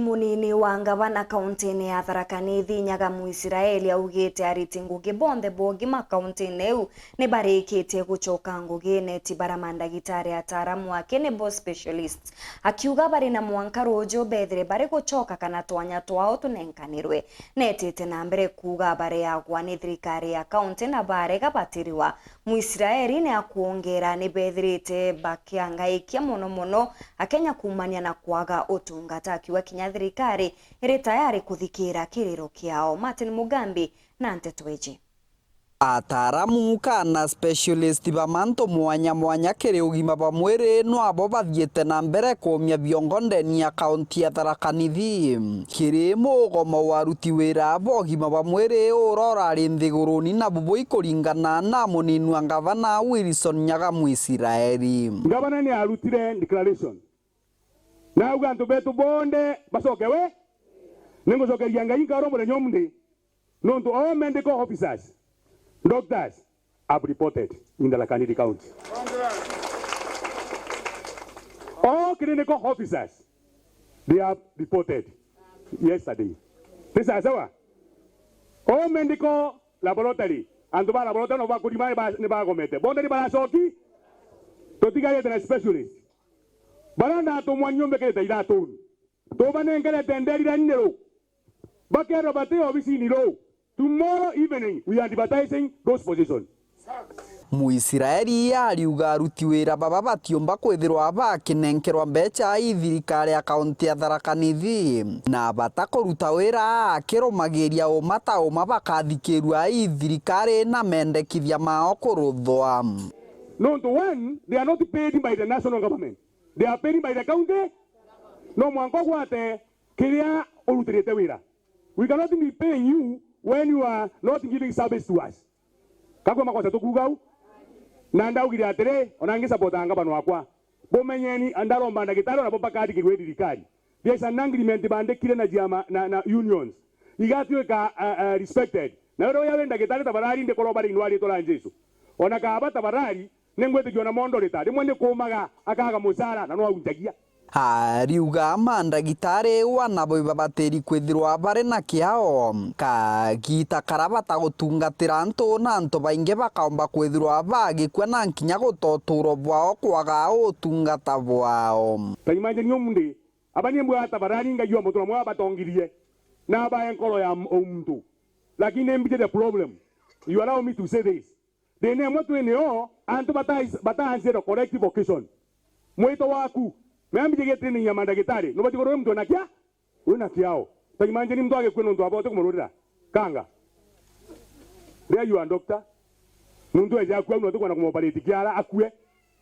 Munini wa ngavana kaunti-ini ya Tharaka Nithi Nyaga Muisiraeli augite ariti ngugi bonthe bogima kaunti-ini eu ni barikitie gucoka ngugine ti bara mandagitari ataramu ake ni bo specialists akiuga bari na mwanka rojo bethire bari gucoka kana twanya twao tunenkanirwe netete na mbere kuga bari agwa ni thirikari ya kaunti na bare gabatiriwa Muisiraeli ni akuongera ni bethirite bakiangaikia muno akenya kumania na kwaga utungata akiwa thirikari iri tayari kuthikira kiriro kiao. Martin Mugambi na Nteto Eji. Ataramu kana specialist ba manto mwanya kiri ugima ba mwere no abo bathiete na mbere kumia biongo ndeni ya kaunti ya Tharaka Nithi kiri mugomo waruti wira abo ugima ba mwere urora ri nthiguruni na bubu ikuringana na munini wa ngavana Wilson Nyaga Muisiraeli. Ngavana ni arutire declaration na uganto betu bonde basokewe nengo sokeria ngai ngaro mure nyomde nonto all medical officers doctors have reported in Tharaka Nithi County. All clinical officers they have reported yesterday. This is our all medical laboratory and the laboratory no bakuri ne bagomete bonde ni barasoki to tigale tena specialist baranda to mwanyombe kete ida to banengere tenderi danero bakero bate obisini ro. Tomorrow evening we are advertising those positions. Muisiraeli ariuga aruti wira baba batiomba kwithirwa bakinenkerwa mbeca thirikari ya kaunti ya Tharaka Nithi na batakoruta wira akirumagiria uma bakathikirwa thirikari na mendekithia mao kuruthwa. No, to one, they are not paid by the national government. They are paid by the county. No mwanko gwate kiria urutirite wira. We cannot be paying you when you are not giving service to us. Kakwa makosa tukugau na ndaugira atere onangi support anga bano akwa bomenyeni andaro mbanda gitaro na bopa kadi kirwe dirikari. There is an agreement bande kire na jama na unions. Igatiwe ka respected. Na ro yawe ndagitari tabarari nde kolobari nwali tola njesu. Ona ka abata barari nengwete jona mondo leta. Demwende kumaga akaga musara na no untagia. Ariuga mandagitari wanabo babateri kwithirwa bare na kiao kagita karabata gutungatira antu na antu bainge bakaomba kwithirwa bagikwa na nkinya gutoturo bwao kwaga utungata bwao. Taimanje nyomunde abanye mbwa tabarani ngajua moto mwa batongirie na ba enkolo ya omuntu lakini mbije the problem. You allow me to say this. The name what we know antu bata zero corrective occasion. Mwito waku Membi jege training ya mandagitari. No bati koro mtu nakia? Una kiao. Taimanje ni mtu age kwenu ndo abote kumurudira. Kanga. There you are doctor. Muntu eja kwa mtu kwa kumoparate kiara akue.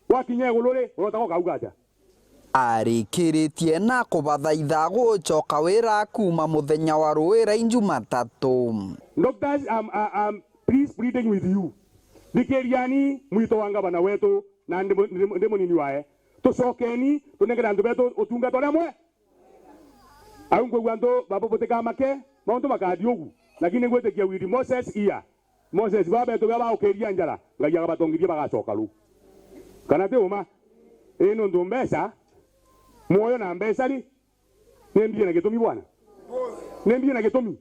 Wakinye golore urotako kaugaja. Arikiritie na kubathaitha gucoka wira kuma muthenya wa ruwira Jumatatu. Doctors please pleading with you. Dikeriani mwito wanga bana wetu na ndemo nini wae. Tusokeni tunengera ndu beto utungata lemwe aungwe gwanto babo boteka make maunto makadi ogu lakini ngwete kia wiri Moses baba to baba okeria njara ngaya batongirie bagacoka lu kanate uma eno ndo mbesa moyo na mbesa ni nembie na getomi bwana nembie na getomi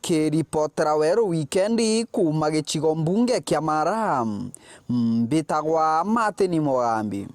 Kiripotera weru weekendi kuma gicigo mbunge kia Mara mbitagwa Martin Mugambi.